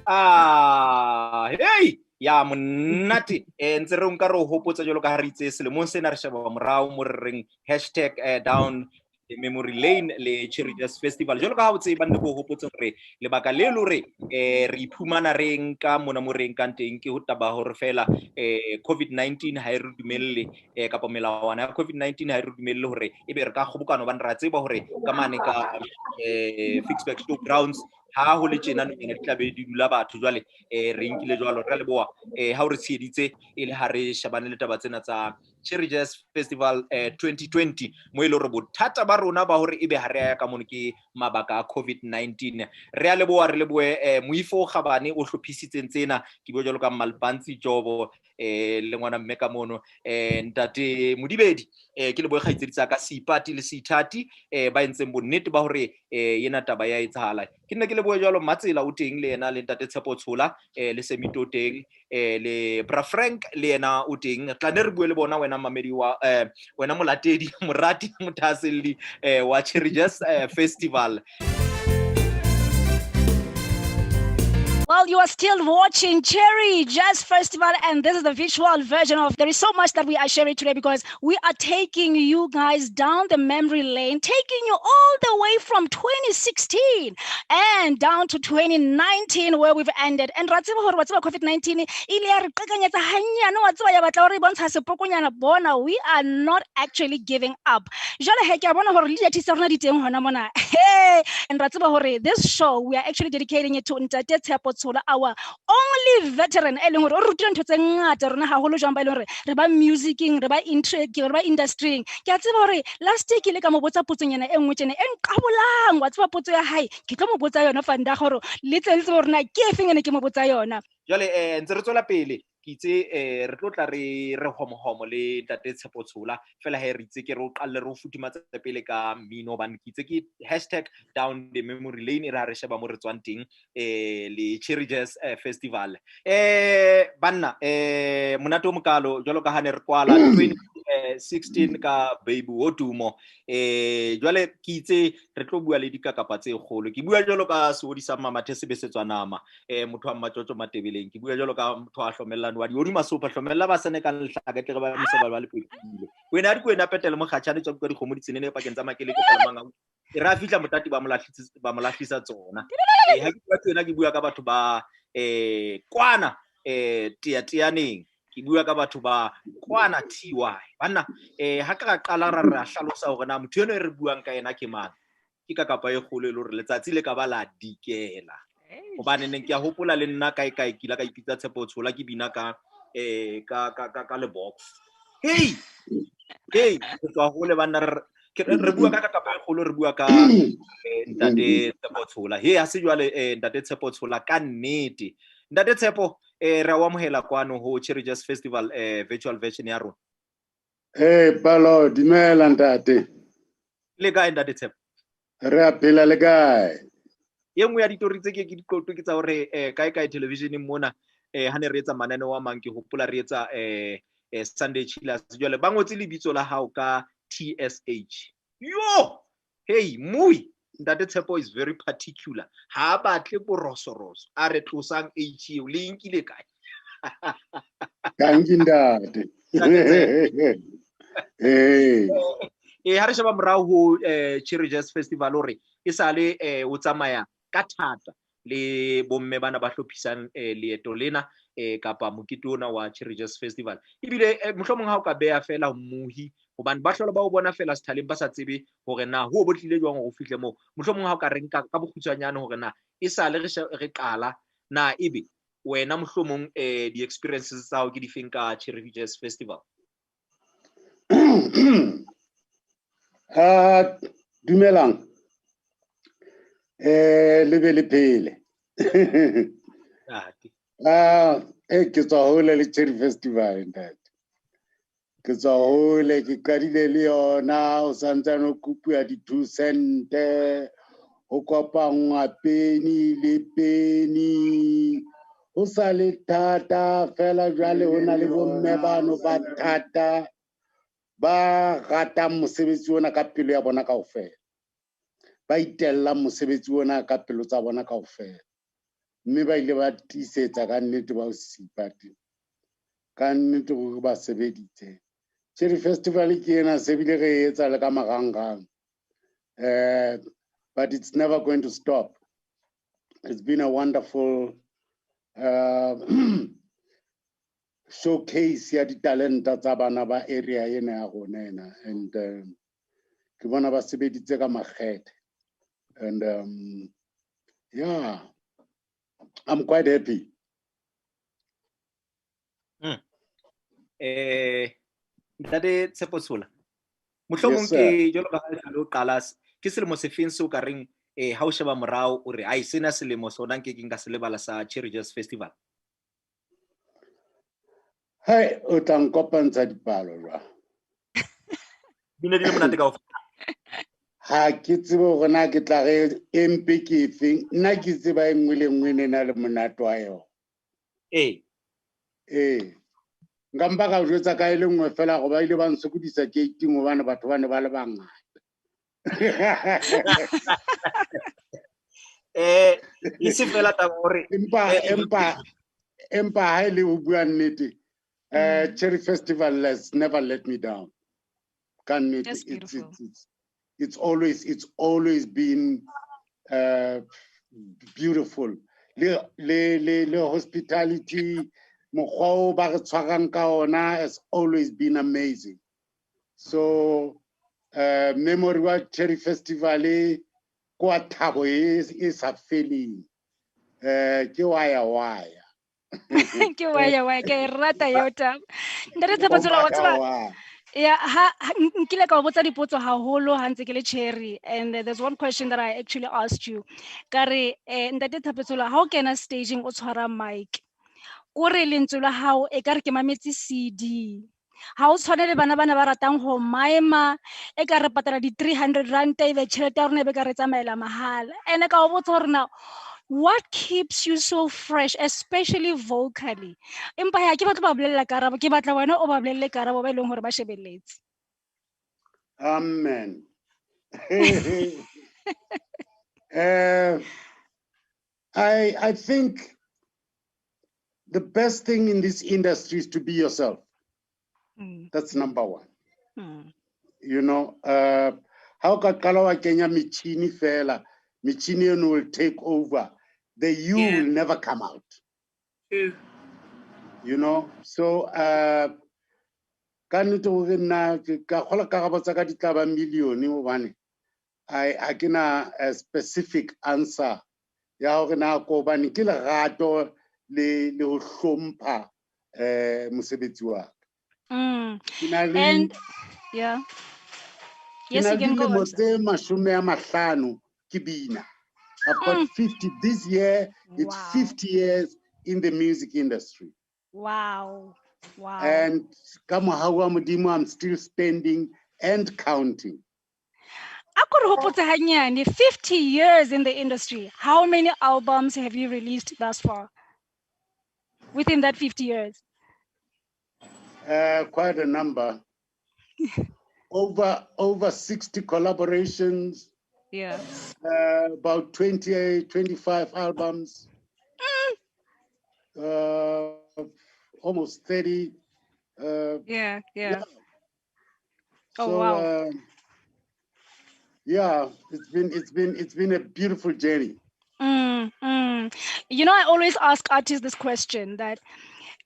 Hey ya monate ntse re nka re o hopotsa jalo ka ha re itse selemong sena re sheba morao mo re reng #down the memory lane le Cherry Jazz Festival jalo ka ha o tseba nne go hopotsa re lebaka le lo re re iphumana re nka mona mo re nkang teng ke ho taba hore fela COVID-19 ha e re dumelle kapa melawana ya COVID-19 ha e re dumelle hore ebe re ka kgobokano ba ra tseba hore ka mane ka Fixback Showgrounds ha ho le tjena no di tla be di dula batho jwale re nkile jwalo re leboa ha o re tsheditse e le ha re shabane le taba tsena tsa Cherry Jazz Festival 2020 mo ile re bothata ba rona ba hore ebe ha re ya ka mono ke mabaka a COVID-19 re a leboa re leboe Moifo Kgabane o hlophisitseng tsena ke bua jwalo ka Malpantsi Jobo le ngwana mme ka mono ntate Modibedi ke le boe kgaitseditsa ka Sipati le Sithati ba entseng bonnete ba hore yena taba ya etsahala ke nne ke le boe jwalo Matsela o teng le yena le ntate Tshepo Tshola le Semito teng le Bra Frank le yena o teng tla ne re bue le bona wena mamedi wa wena molatedi morati mothaselli wa Cherry Jazz Festival. Well, you are still watching Cherry Jazz Festival, and this is the virtual version of. There is so much that we are sharing today because we are taking you guys down the memory lane, taking you all the way from 2016 and down to 2019, where we've ended. And COVID-19, we are not actually giving up. And this show, we are actually dedicating it to Ntate Tshepo Tshola, our only veteran. Reba musicing, reba intrigue, reba industry. Ke a tseba hore last week ile ka mo botsa potsonyana e nngwe tsene e nqabolang wa tseba potso ya hae ke tlo mo botsa yona fanda gore le tsentse hore na ke efeng ene ke mo botsa yona. Jale ntse re tswela pele ke itse re tlotla re homo le Ntate Tshepo Tshola fela he re itse ke re o qalle re o futimatsa pele ka mmino ban ke itse ke #down the memory lane ra re sheba mo re tswang teng le Cherry Jazz Festival banna monate o mokalo jwalo ka hane re kwala 2016 ka Baby Wodumo jwale ke itse re tlo bua le dikakapa tse kgolo ke bua jwalo ka Seodisa Mamathe Sebesetswa nama motho wa Matjotjo Matebeleng ke bua jwalo ka motho wa Hlomellang wa di masopa Hlomella ba sene ka lehlaka ke re ba misa ba le pekile wena di kwena petele mo khatshane tswa ka di khomo di tsenene pa kentsa makele ke tlamanga e ra fitla motati ba molahlisa tsona ha ke bua tsena ke bua ka batho ba kwana tianeng ke bua ka batho ba kwana TY bana ha ka qala ra hlalosa hore na motho eno e re buang ka ena ke mang ke ka kapa e kgolo le hore letsatsi le ka ba la dikela hobane ne ke a hopola le nna kae kila ka ipitsa Tshepo Tshola ke bina ka le box hey tswa go le bana re bua ka kapa e kgolo re bua ka Ntate Tshepo Tshola ha se jwale Ntate Tshepo Tshola ka nnete Ntate Tshepo re wa mohela kwano ho Cherry Jazz Festival virtual version ya rona Palo dimela ntate le kae Ntate Tshepo re a phela le kae ye nngwe ya ditori tse ke di qoto ke tsa hore kae television mona ha ne re etsa manane wa mang ke hopola re etsa Sunday Chillers jwale ba ngotse lebitso la hao ka TSH yo hey mui Ntate Tshepo is very particular ha batle borosoroso a re tlosang H le inkile kae ka ngindate ha re sheba morao ho Cherry Jazz Festival hore e sale o tsamaya ka thata le bomme bana ba hlophisang leeto lena kapa mokete ona wa Cherry Jazz Festival ibile mohlomong ha o ka beya fela muhi hobane ba hlola ba o bona fela sethaleng ba sa tsebe hore na ho botlile jwang go fihle mo mohlomong ha o ka renka ka bokhutswanyane hore na e sale re qala na ebe wena mohlomong di experiences tsa ho ke di feng ka Cherry Jazz Festival dumelang le be le phele ke tswa hole le Cherry Festival ntate ke tswa hole ke kadile le yona o santsane o kupua di 2 cente o kopangwa peni le peni o sa le thata fela jwale ho na le bomme bano ba thata ba rata mosebetsi ona ka pelo ya bona kaofela ba itella mosebetsi ona ka pelo tsa bona kaofela mme ba ile ba tisetsa ka nnete ba o sipati ka nnete go ba sebeditse Cherry Festival ke ena se bile re etsa le ka marangrang but it's never going to stop. It's been a wonderful showcase ya di talenta tsa bana ba area ena ya rona ena and ke bona ba sebeditse ka makgethe and yeah, I'm quite happy. Ntate Tsheposula mohlomong ke jolo ba ga lo qala ke selemo se feng se o ka reng ha o sheba morao o re ai sena selemo sona ke ka se lebala sa Cherry Jazz Festival. Hey, o tla nkopantsha dipalo jwa Bine di le monate ka ha ke tsebe gore na ke tla re empe ke efeng nna ke tseba e nngwe le nngwe ne na le monate wa yo nka mpa ka jwetsa ka ile nngwe fela go ba ile ba nsokodisa gating gobane batho ba ne ba le bangata ise fela ta gore empa ha ile o bua nnete Cherry Festival has never let me down. It's always been beautiful. Le hospitality mokgwa ba re tshwarang ka ona has always been amazing. So memory wa Cherry Festival kwa thabo is a feeling ke waya ke waya ke rata yo taba ndare Tsheposula wa tseba yeah nkile ka botsa dipotso haholo ha ntse ke le Cherry and there's one question that I actually asked you kare ndate Tsheposula ha o kena staging o tshwara mic o re lentswe la hao e ka re ke mametse CD ha o tshwane le bana ba ratang ho maema e ka re patala di 300 rand e be tšhelete ya rona be ka re tsamaela mahala ene ka o botsa gore na what keeps you so fresh especially vocally empa ya ke batla ba bolella karabo ke batla wena o ba bolelle karabo ba ileng hore ba shebeletse amen I think the best thing in this industry is to be yourself. That's number one. You know, how ka qala wa kenya michini fela, michini will take over. The you will never come out. You know, so ka nnete gore nna ka gola ka ga botsa ka ditlaba million obane I kena a specific answer ya gore na ko bane ke lerato le ho hlompha mosebetsi wa and yeah yes you can go on. I've got 50 this year. It's 50 years in the music industry. Wow. And I'm still spending and counting. 50 years in the industry. How many albums have you released thus far? Within that 50 years? Quite a number. over 60 collaborations. Yeah. About 25 albums. Almost 30. Yeah. So, oh wow. Yeah, it's been a beautiful journey. You know, I always ask artists this question that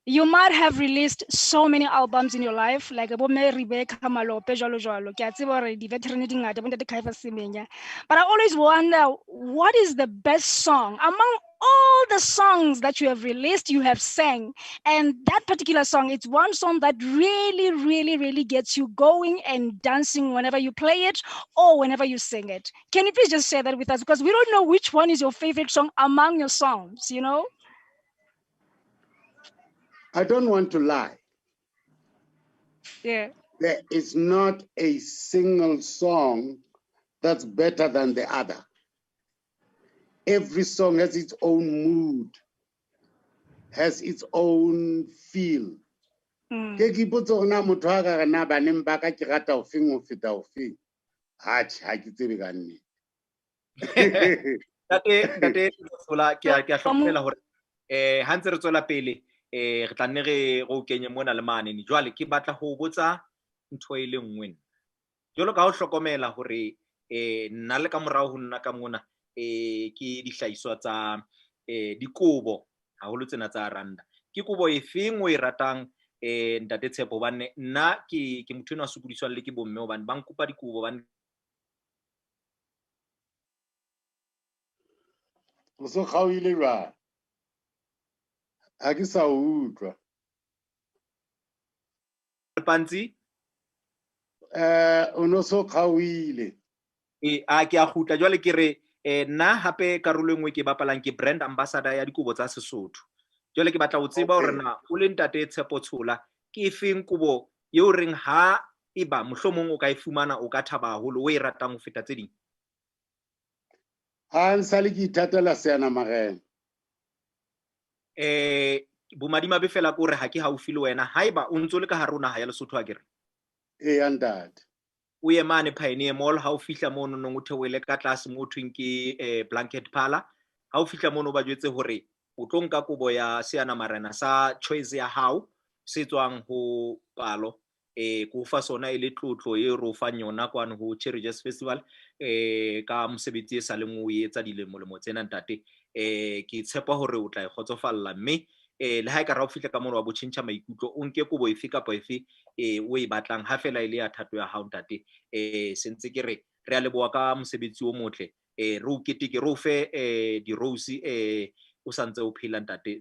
you might have released so many albums in your life, like Rebecca Malope, but I always wonder, what is the best song among all the songs that you have released, you have sang, and that particular song, it's one song that really gets you going and dancing whenever you play it or whenever you sing it. Can you please just share that with us? Because we don't know which one is your favorite song among your songs, you know? I don't want to lie. Yeah. There is not a single song that's better than the other. Every song has its own mood, has its own feel. Ntate Tshola ke a hlokomela hore ha ntse re tswela pele re tla nne re go kenye mona le mane ni jwale ke batla ho botsa ntho e le nngwe jalo ka ho hlokomela hore nna le ka morao ho nna ka mona ke dihlahiswa tsa dikobo haholo tsena tsa randa ke kobo e feng o e ratang ntate Tshepo bane nna ke motho ena a sokodiswang le ke bomme hobane ba nkopa dikobo bane o so kgaohile jwang ha ke sa utlwa pantsi o no so kgaohile a ke a khutla jwale ke re nna hape karolo engwe ke bapalang ke brand ambassador ya dikobo tsa Sesotho jwale ke batla ho tseba hore na o le ntate Tshepo Tshola ke efeng kobo eo reng ha eba mohlomong o ka e fumana o ka thaba haholo o e ratang ho feta tse ding ha nsale ke ithatela seana marena bomadima be fela ko re ha ke haufi le wena haeba o ntso le ka hare o naha ya Lesotho a kere ya ntate o ye mane Pioneer Mall ha o fihla mono nong o theoele ka tlase mo thweng ke Blanket Parlor ha o fihla mono ba jwetse hore o tlo nka kobo ya seana marena sa choice ya hao se tswang ho palo ko fa sona ile tlotlo e ro fa nyona kwana ho Cherry Jazz Festival ka mosebetsi e sa leng o etsa dilemo le mo tsena ntate ke tshepa hore o tla e kgotsofalla mme le ha e ka ra o fihla ka mona wa bo tjhentjha maikutlo o nke kobo efe kapa efe o e batlang ha fela ile ya thato ya hao ntate sentse ke re a leboha ka mosebetsi o motle re o keteke re o fe di rose o santse o phela ntate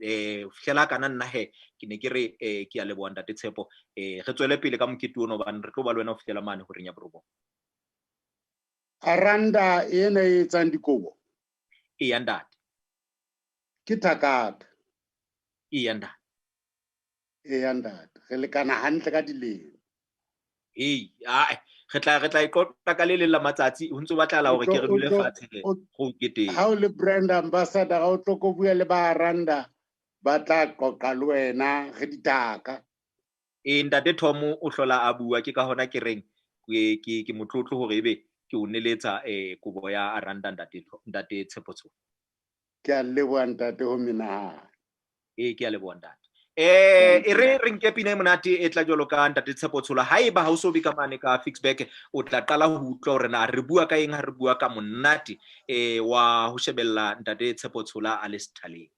fihlela kana nna he ke ne ke re ke a leboha ntate Tshepo re tswele pele ka mokete ono bana re tlo ba le wena o fihlela mane ho renya borobong aranda ena e tsang dikobo ya ntate ke Thakata ya ntate ya ntate re lekana hantle ka dilemo re tla iqoqa ka le la matsatsi ho ntse batla la hore ke re dule fatshe go keteng ha o le brand ambassador ga o tlo go bua le ba aranda ba tla qoqa le wena re ditaka ntate Thomo o hlola a bua ke ka hona ke reng ke motlotlo hore ebe ke o neletsa kobo ya aranda ntate Tshepo Tshola ke a leboha ntate ho menahana ke a leboha ntate re nke pina e monate e tla jwalo ka ntate Tshepo Tshola haeba ha o so be ka mane ka Fixback o tla qala ho utlwa hore na re bua ka eng ha re bua ka monate wa ho shebella ntate Tshepo Tshola a le sethaleng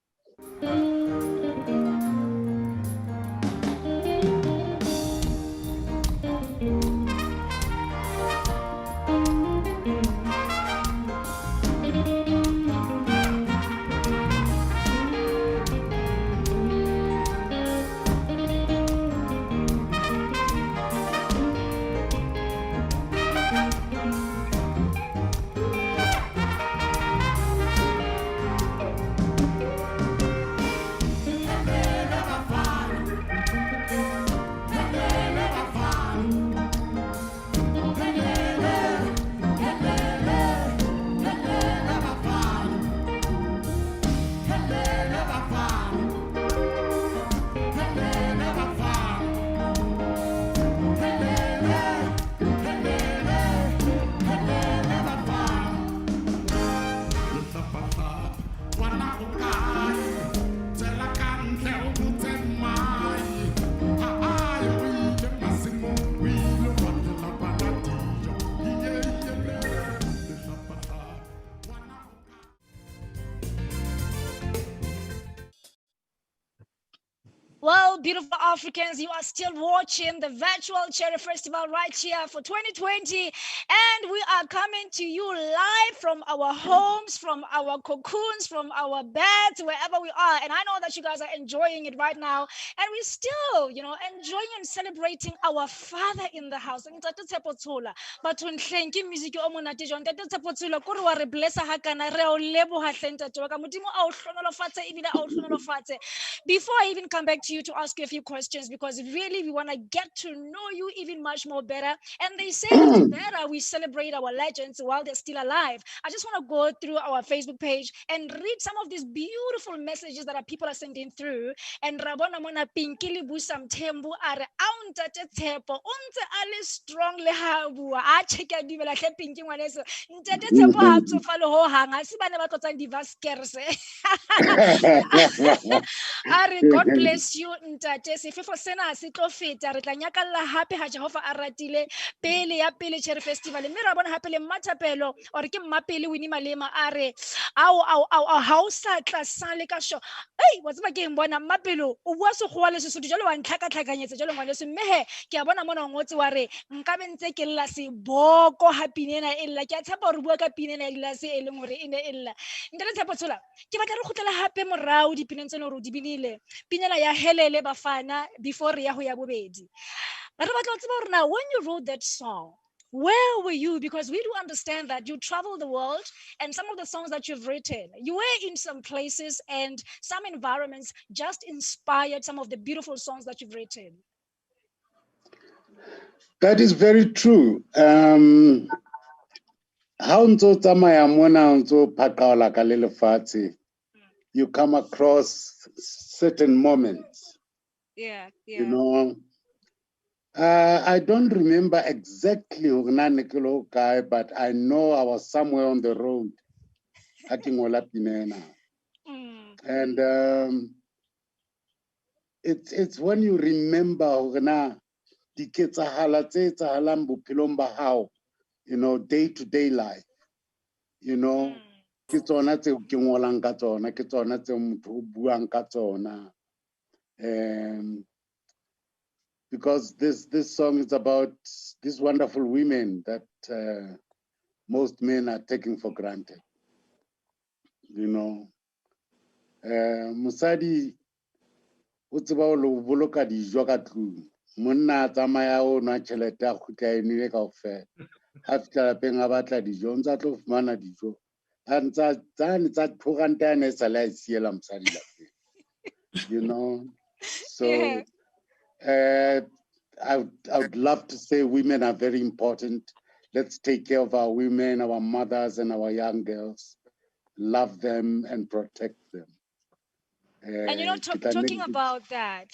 Well, beautiful Africans, you are still watching the virtual Cherry Festival right here for 2020. And we are coming to you live from our homes, from our cocoons, from our beds, wherever we are. And I know that you guys are enjoying it right now. And we're still, enjoying and celebrating our Father in the house. But when thank you, music, before I even come back to you to ask you a few questions because really we want to get to know you even much more better. And they say it's better we celebrate our legends while they're still alive. I just want to go through our Facebook page and read some of these beautiful messages that our people are sending through. And Rabona Mona Pinkili Busam Tembu are Auntate Tepo, Unte Ale strong le habua. I check out the like Pinky one is Ntate Tepo have to follow ho hang. I see Banaba Kotan Divas Kerse. Are God bless you, Ntate. Se fefo sena se tlo feta re tla nyakalla hape ha Jehova a ratile pele ya pele Cherry Festival. Mme ra bona hape le Matapelo or ke Mmapele Winnie Malema are au hausa tla sale ka sho. Hey, what's ba ke mbona Mmapelo o bua se go le Sesotho jalo wa ntlhaka tlhakanyetse jalo ngwane se mme he ke a bona mona ngotse wa re nka bentse ke lla se boko ha pinena ella ke a tshepa re bua ka pinena ella se e leng hore ene ella Ntate Tshepo Tshola ke batla re khutlela hape morao dipineng tseno re di binile pinela ya Helele Bafana before ya ho ya bobedi re batla ho tseba hore now when you wrote that song where were you? Because we do understand that you travel the world and some of the songs that you've written, you were in some places and some environments just inspired some of the beautiful songs that you've written. That is very true. How ntso tsamaya mona ntso phaqala ka le lefatshe, you come across certain moments. Yeah. You know, I don't remember exactly but I know I was somewhere on the road at Ngola Pinena. And it's when you remember you know, day-to-day life, you know, because this song is about these wonderful women that most men are taking for granted, you know. Musadi utseba lo boloka dijo ka tlung monna tsamaya o nwa tšhelete a khutla enile kaofela ha fitla lapeng a batla dijo o ntse tlo fumana dijo a ntsa tsane tsa 200 ne sa la isiela mosadi lapeng, you know. So I would love to say women are very important. Let's take care of our women, our mothers and our young girls, love them and protect them. And you know, talking about that,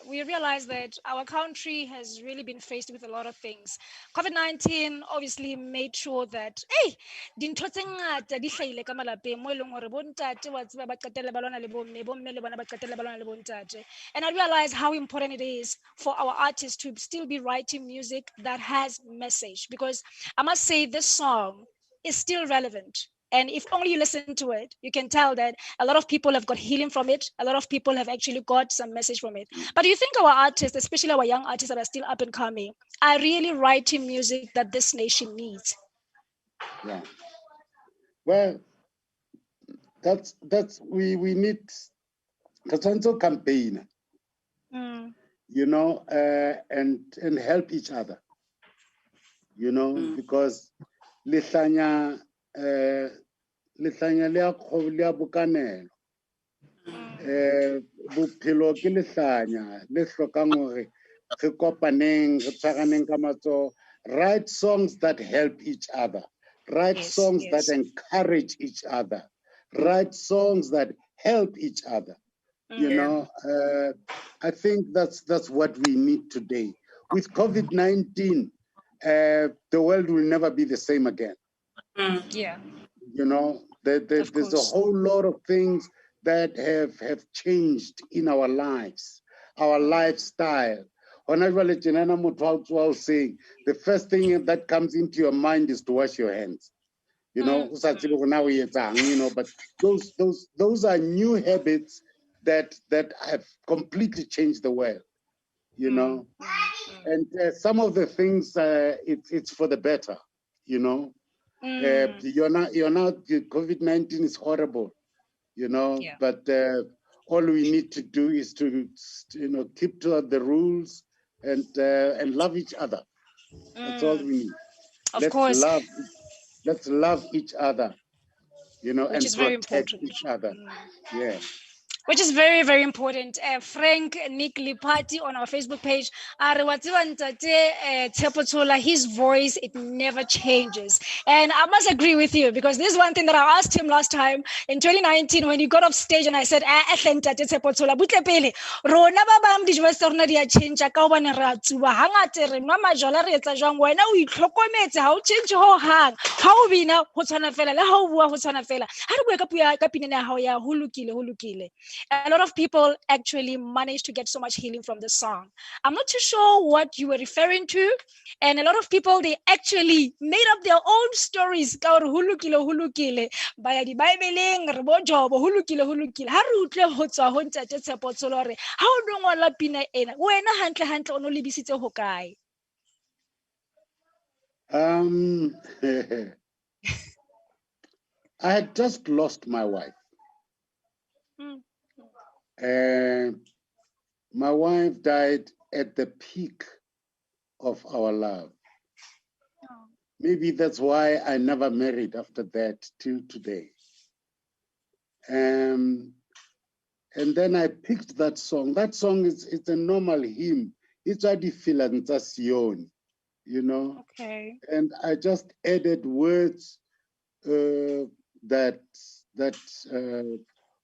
we realize that our country has really been faced with a lot of things. COVID-19 obviously made sure that, hey, dintho tse ngata di hlahile ka malapeng mo eleng hore bontate wa tseba ba qetelle ba lwana le bomme bomme le bona ba qetelle ba lwana le bontate. And I realize how important it is for our artists to still be writing music that has message, because I must say this song is still relevant. And if only you listen to it, you can tell that a lot of people have got healing from it. A lot of people have actually got some message from it. But do you think our artists, especially our young artists that are still up and coming, are really writing music that this nation needs? Yeah. Well, that's we need a campaign, you know, and help each other, you know, because lihlanya le bukanelo bophelo ke lihlanya le hlokang hore re kopaneng re tshwaraneng ka matsoho, write songs that help each other, write songs that encourage each other, write songs that help each other, you know. I think that's what we need today. With COVID-19, the world will never be the same again. Yeah, you know, there's a whole lot of things that have changed in our lives, our lifestyle. Saying the first thing that comes into your mind is to wash your hands. You know, you know, but those are new habits that have completely changed the world. You know, and some of the things it's for the better. You know. You're not COVID-19 is horrible, you know, but all we need to do is to, you know, keep to the rules and love each other. That's all we need. Let's love each other, you know, and protect each other. Yeah. which is very, very important. Frank Nick Lipati on our Facebook page, his voice, it never changes. And I must agree with you, because this is one thing that I asked him last time in 2019 when he got off stage, and I said, rona ba bang dijo tsa rona di a change ka hobane re a tsuba hangata re nwa majwala re etsa jwang wena o itlhokometse ha o change ho hang ha o bina ho tshwana fela le ha o bua ho tshwana fela ha re bua ka pineng ya hao ya ho lokile. A lot of people actually managed to get so much healing from the song. I'm not too sure what you were referring to, and a lot of people, they actually made up their own stories ka hore ho lokile ba ya di bibleng re bo jobo ho lokile ha re utlwe ho tswa ho Ntate Tshepo Tsholo re ha o no ngola pina ena wena hantle o no lebisitse ho kae? I had just lost my wife. My wife died at the peak of our love. Maybe that's why I never married after that till today. And then I picked that song. That song it's a normal hymn. It's a Sion, you know. Okay. And I just added words that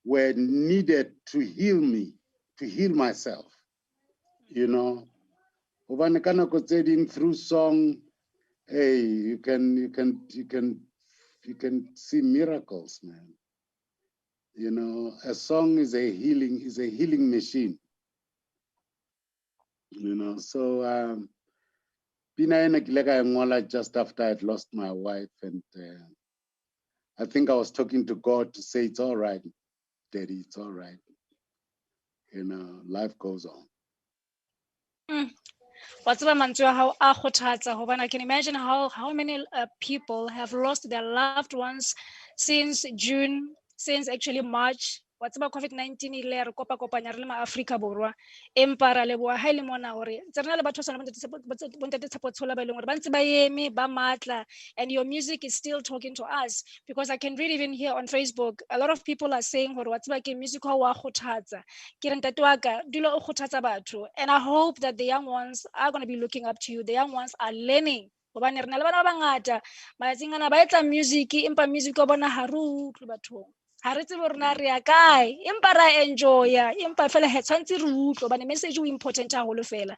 were needed to heal me, to heal myself, you know. Through song, hey, you can see miracles, man. You know, a song is a healing machine. You know, so just after I'd lost my wife, and I think I was talking to God to say, it's all right, Daddy, it's all right. You know, life goes on. What's how I can imagine how many people have lost their loved ones since June, since actually March. What's about COVID-19 ile re kopa kopanya re ma Africa borwa empa ra leboa ha ile mona hore tsena le batho sana Ntate Tshepo Tshola ba ile hore ba ntse ba eme ba matla, and your music is still talking to us, because I can read even here on Facebook a lot of people are saying hore what's about music ha wa khothatsa ke re ntate wa ka dilo o khothatsa batho, and I hope that the young ones are going to be looking up to you. The young ones are learning hobane re na le bana ba bangata malatsing ana ba etsa music empa music o bona ha re utlwe bathong. Enjoy empa fela he tshwantse re utlwe bane message o important haholo fela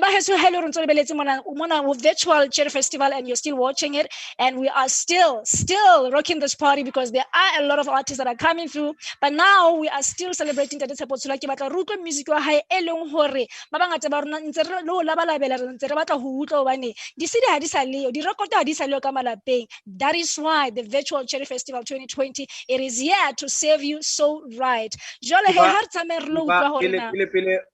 ba heso hello re ntse le beletse mona with virtual Cherry Festival, and you're still watching it, and we are still rocking this party because there are a lot of artists that are coming through, but now we are still celebrating Ntate Tshepo Tshola. Ke batla re utlwe music wa hae e leng hore ba bangata ba rona ntse re lo labalabela re ntse re batla ho utlwa hobane di CD ha di sa leo, di record ha di sa leo ka malapeng. That is why the virtual Cherry Festival 2020, it is here to save you so right. Jole he har tsamer lo utlwa hore na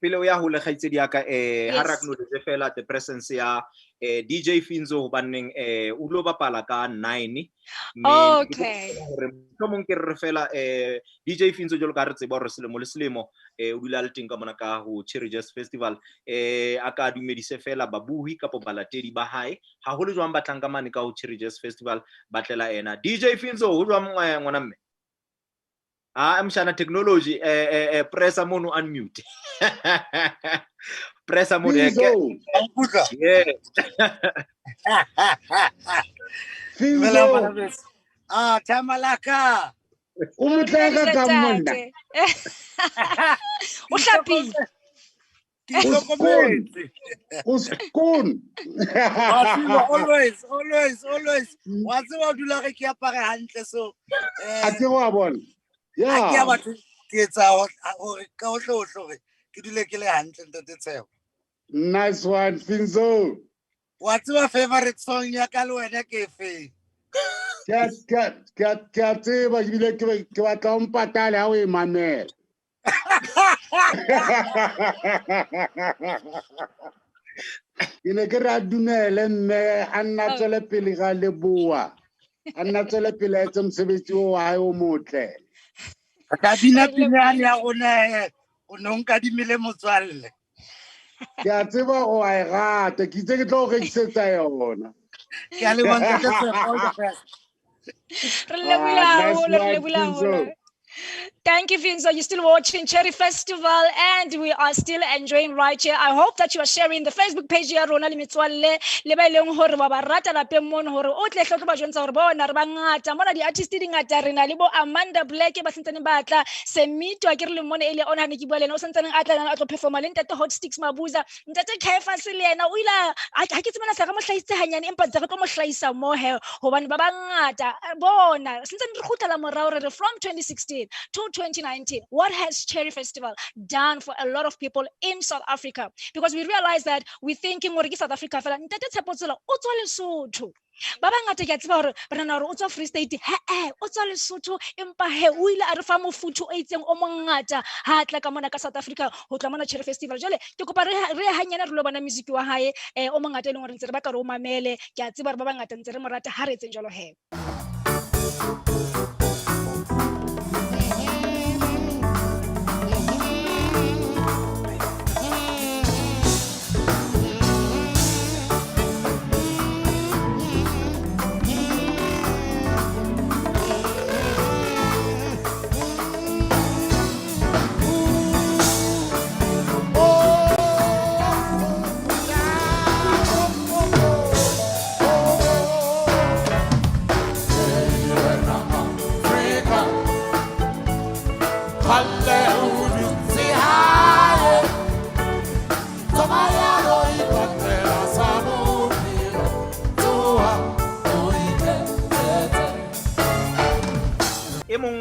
pele o ya ho le khaitsedi ya ka ha ra knowledge fela the presence ya DJ Finzo baneng o lo bapala ka 9. Okay. Komong ke re fela DJ Finzo jolo ka re tseba re selemo le selemo o dula le teng ka mona ka ho Cherry Jazz Festival aka dumedise fela babuhi kapo balatedi ba hae ha ho le jwang batlang ka mane ka ho Cherry Jazz Festival batlela ena DJ Finzo ho jwang ngwana mme. I'm Shana technology press a mono unmute. Press a mono. Yeah. Tamalaka. Umutaka kamunda. Ushapi. Uskun. Always. What's about you like a apare hantle so? Ati wa bona. Yeah. Nice one, Finzo. What's your favorite song? Yakalwena kefe. Tseba ebile ke batla o mpatale ha o e mamela. Ke ne ke ra dumele mme a nna tswele pele ga leboa. A nna tswele pele etsa mosebetsi o wa hae o motle. Kabina pinane ya rona o nonka dimile motswalle. Ke a tseba o a e rata ke itse ke tlo go rekisetsa yona. Ke a le bona ke Re lebula. Thank Thank you, Vinzo. You're still watching Cherry Festival, and we are still enjoying right here. I hope that you are sharing the Facebook page here. Rona le metswalle le ba ileng hore ba ba rata lapeng mono hore o tle hle ba jwentsha hore bona re ba ngata mona di artist di ngata re na le bo Amanda Black ba sentsane ba tla Semito a ke re le mone ele ona ne ke bua le ena o sentsane a tla a tlo performa le ntate Hot Sticks Mabuza ntate Caiphas le ena o ila ha ke tsebana sa ga mo hlaisitse hanyane empa tse re tlo mo hlaisa mo he hobane ba bangata bona sentsane re khutla morao re from 2016 to 2019 what has Cherry Festival done for a lot of people in South Africa? Because we realize that we thinking gore ke South Africa fela ntate Tshepo Tshola o tswa Lesotho ba bangata ke a tseba hore ba nana hore o tswa Free State o tswa Lesotho empa he o ile a re fa mofuthu o itseng o mongata ha tla ka mona ka South Africa ho tla mona Cherry Festival jole ke kopa re hanyana re lo bona music wa hae o mongata e leng hore ntse re ba ka re o mamele ke a tseba re ba bangata ntse re morata ha re etseng jalo he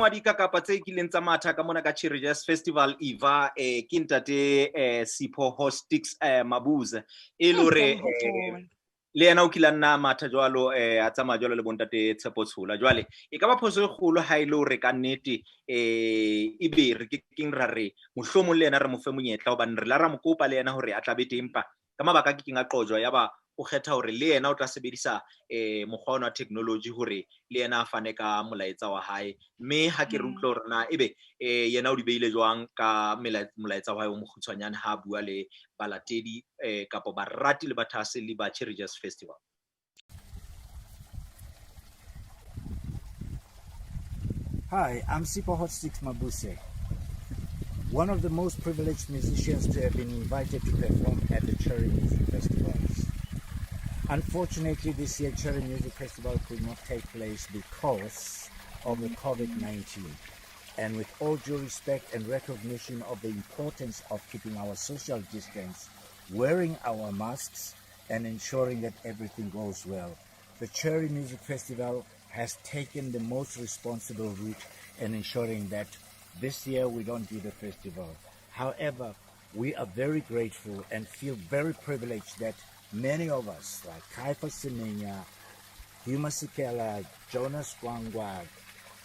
wa dikakapa tse kileng tsa matha ka mona ka Cherry Jazz Festival Eva ke ntate Sipho Hot Sticks Mabuza e lore le ena o kila nna matha jwalo a tsama jwalo le bontate Tshepo Tshola jwale e ka ba phoso e kgolo ha ile hore ka nnete e be re ke ra re mohlomo le ena re mo fe monyetla hobane re la ra mo kopa le ena hore a tla be tempa ka mabaka ke kinga qojwa yaba o kgetha hore le ena o tla sebedisa mokgwa wa technology hore le ena a fane ka molaetsa wa hae mme ha ke re utlwa hore na ebe yena o di beile jwang ka molaetsa wa hae o mogutshwanyane ha bua le balatedi kapo barati le bathase le ba Cherry Jazz Festival. Hi, I'm Sipho Hot Sticks Mabuza, one of the most privileged musicians to have been invited to perform at the Cherry Music Festivals. Unfortunately, this year Cherry Music Festival could not take place because of the COVID-19. And with all due respect and recognition of the importance of keeping our social distance, wearing our masks, and ensuring that everything goes well, the Cherry Music Festival has taken the most responsible route in ensuring that this year we don't do the festival. However, we are very grateful and feel very privileged that many of us, like Caiphas Semenya, Huma Sikela, Jonas Gwangwa,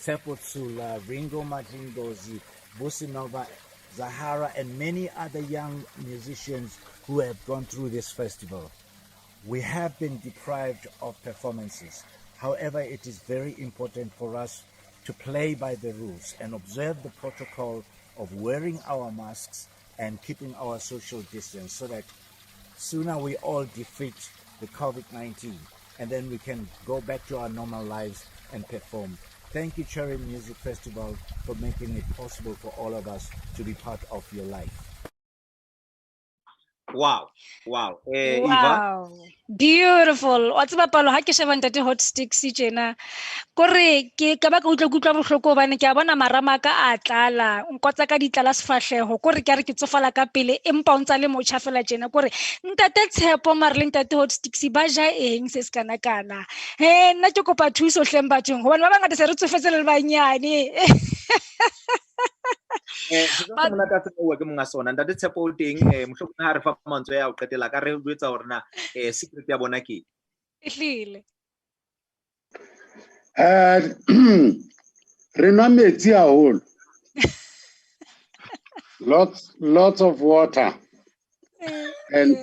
Tshepo Tshola, Ringo Madlingozi, Businova, Zahara, and many other young musicians who have gone through this festival. We have been deprived of performances. However, it is very important for us to play by the rules and observe the protocol of wearing our masks and keeping our social distance so that sooner we all defeat the COVID-19 and then we can go back to our normal lives and perform. Thank you, Cherry Music Festival, for making it possible for all of us to be part of your life. Wow. Wow. Eva? Beautiful. What's about Palo? Ha ke sheba ntate Hot Sticks jena. Kore ke ka ba ka utlwa bohloko bane ke a bona marama ka a tlala. Nkotsa ka ditlala sefahleho. Kore ke a re ke tsofala ka pele empa o ntsa le motjha fela jena. Kore ntate Tshepo Marlin ntate Hot Sticks ba ja eng se skana kana. He nna ke kopa thuso hleng bathong hobane ba bangata se re tsofetse le banyane. Monata tse ke monga sona ntate Tshepo o teng mohlomong ha re fa mantswe ya o qetela ka re jwetsa hore na secret ya bona ke ehlile re nwa metsi haholo lots of water and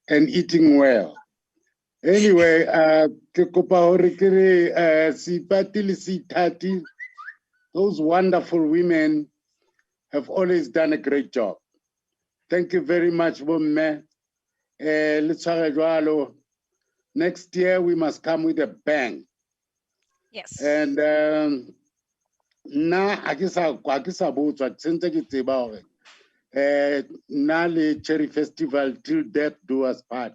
and eating well. Anyway, ke kopa hore ke re Sipati le Sithati, those wonderful women have always done a great job. Thank you very much, Bomme. Next year we must come with a bang. Yes. And nna a ke sa botswa sentse ke tseba hore nna le Cherry Festival till death do us part.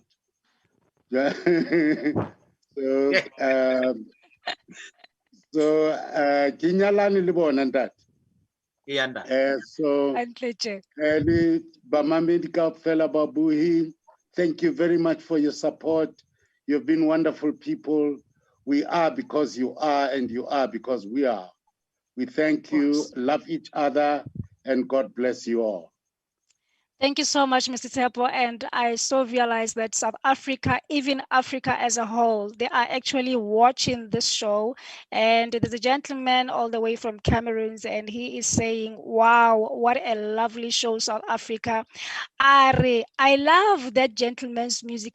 So ke nyalane le bona ntate. So le bamamedi kaofela babuhi, thank you very much for your support. You've been wonderful people. We are because you are, and you are because we are. We thank you, love each other, and God bless you all. Thank you so much, Mr. Tepo. And I so realize that South Africa, even Africa as a whole, they are actually watching this show. And there's a gentleman all the way from Cameroon, and he is saying, wow, what a lovely show, South Africa. I love that gentleman's music.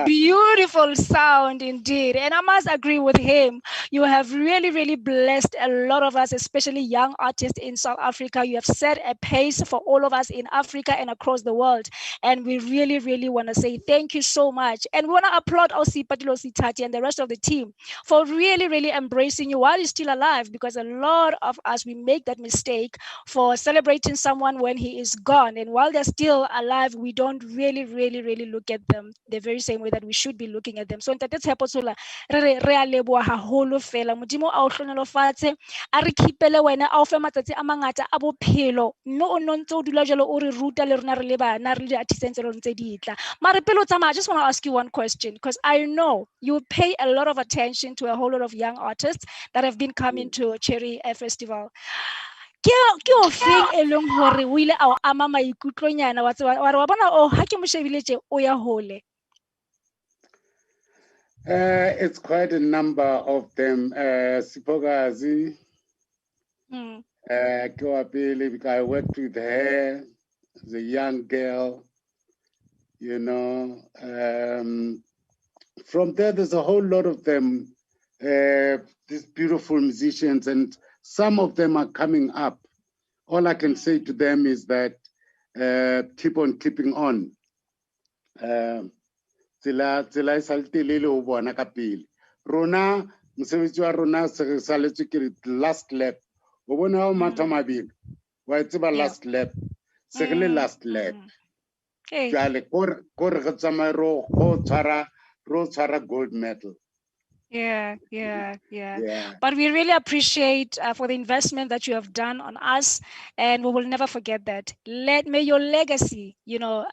Beautiful sound indeed. And I must agree with him. You have really, really blessed a lot of us, especially young artists in South Africa. You have set a pace for all of us in Africa and across the world. And we really, really want to say thank you so much. And we want to applaud Osipatilo Sitati and the rest of the team for really, really embracing you while you're still alive, because a lot of us, we make that mistake for celebrating someone when he is gone. And while they're still alive, we don't really, really, really look at them the very same way that we should be looking at them. So Ntate Tshepo re a leboha haholo fela, modimo a o hlonolofatse a re keepele wena a o fe matsatsi a mangata a bophelo, mme o ntse o dula jalo o re ruta le rona re le bana re le artisans re ntse di tla. Mare pele o tsamaya, I just want to ask you one question, because I know you pay a lot of attention to a whole lot of young artists that have been coming to Cherry Festival. Ke o feng e leng hore o ile a o ama maikutlonyana wa tseba wa bona o ha ke mo shebile tje o ya hole? It's quite a number of them. Sipokazi, because I worked with her as a young girl, you know. From there's a whole lot of them, these beautiful musicians, and some of them are coming up. All I can say to them is that keep on keeping on. Tsela e saltelele o bona ka pele. Rona mosebetsi wa rona se saletswe ke last lap. O bona ha o matha mabedi wa tseba last lap. Se ke le last lap. Jale ko re tsamaye ro tshwara gold medal. Yeah. But we really appreciate for the investment that you have done on us, and we will never forget that. May your legacy, you know,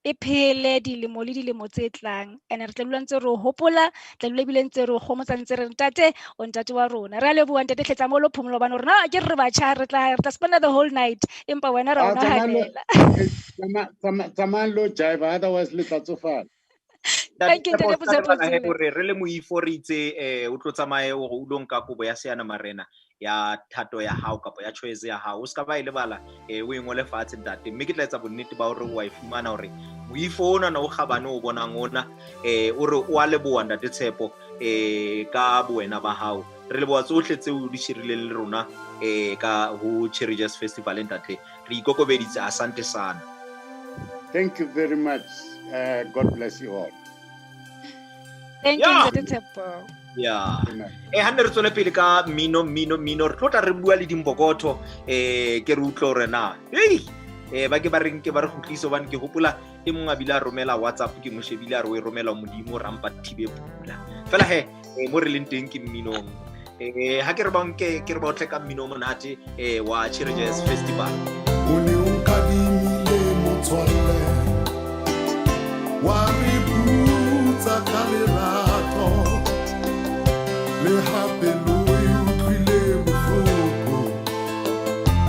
ephele dilemo le dilemo tse tlang, and re tla ntse re hopola, tla bile ntse re homotsa ntse re ntate o ntate wa rona. Re a leboha ntate tletsa mo lo phomolo bana rona ke re batjha re tla spend the whole night empa wena ra ona hanela. Tsamayang lo jive, otherwise le tla tsofala. Thank you, re le moifo re itse o tlo tsamaye o go udong ka kobo ya Seana Marena ya thato ya hao kapa ya choice ya hao. O ska ba ile bala o engole fatshe ntate, mme ke tla etsa bonnete ba hore wa ifumana hore moifo ona na o gabane o bonang ona o re o a leboa ntate Tshepo ka boena ba hao. Re leboa tsohle tse o di shirileng le rona ka ho Cherry Jazz Festival ntate. Re ikokobeditse, asante sana. Thank you very much. God bless you all. Thank you, Ntate Tshepo. Yeah. Hande re tsole pele ka mino re tlotla re bua le dimbokotho ke re utlo re na. Ba ke ba reng ke ba re khutlisa bana ke hopola e mong a bila romela WhatsApp ke mo shebile a re o romela modimo rampa thibe pula. Fela mo re leng teng ke minong. Ha ke re ba nke ke re ba o tleka mino monate wa Cherry Jazz Festival. O ne o kadimile motswalle wa re butsa ka lerato le hape lo utlwile bohloko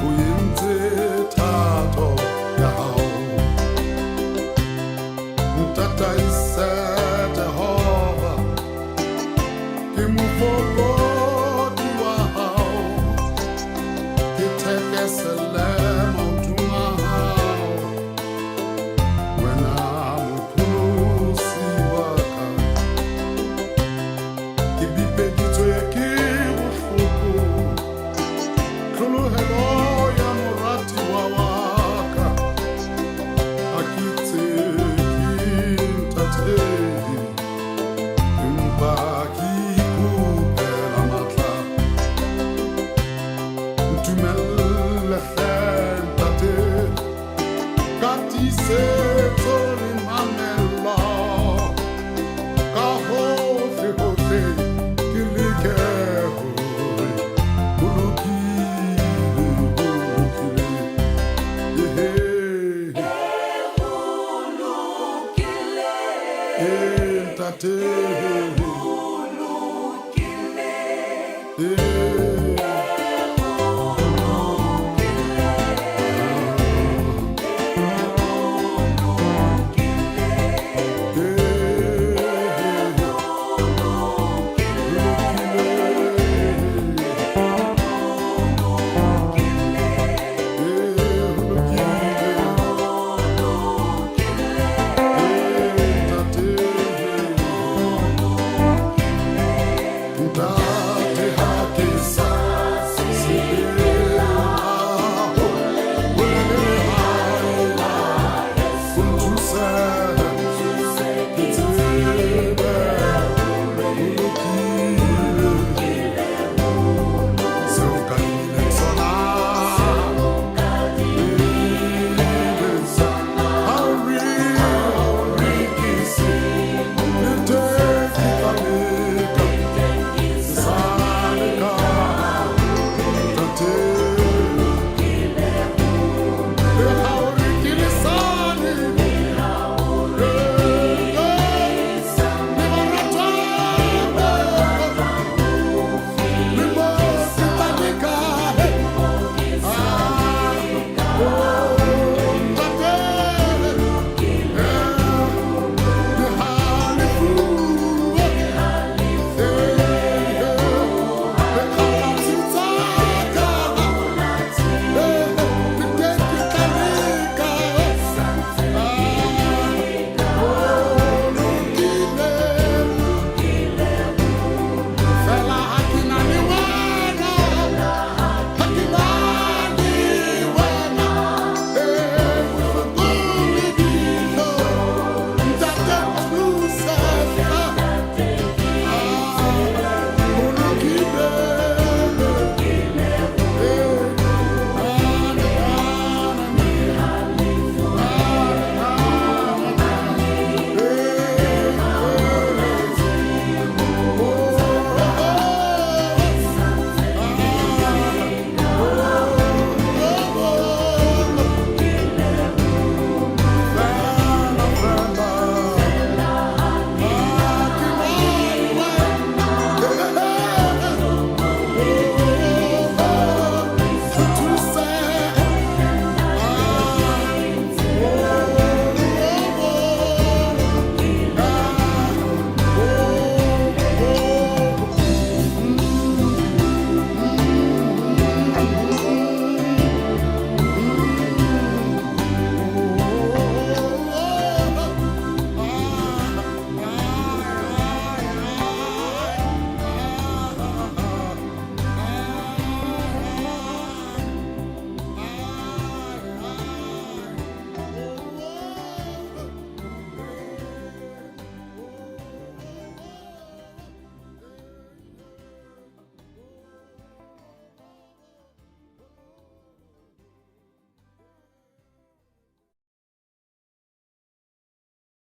o entse thato ya hao ntataisa Jehova ke mofokodi wa hao ke thekesele mautuma hao wena mopholosi wa ka ke bipeditswe ke bohloko tlholohelo ya morati wa ka a ke itse ke ntate empa ntate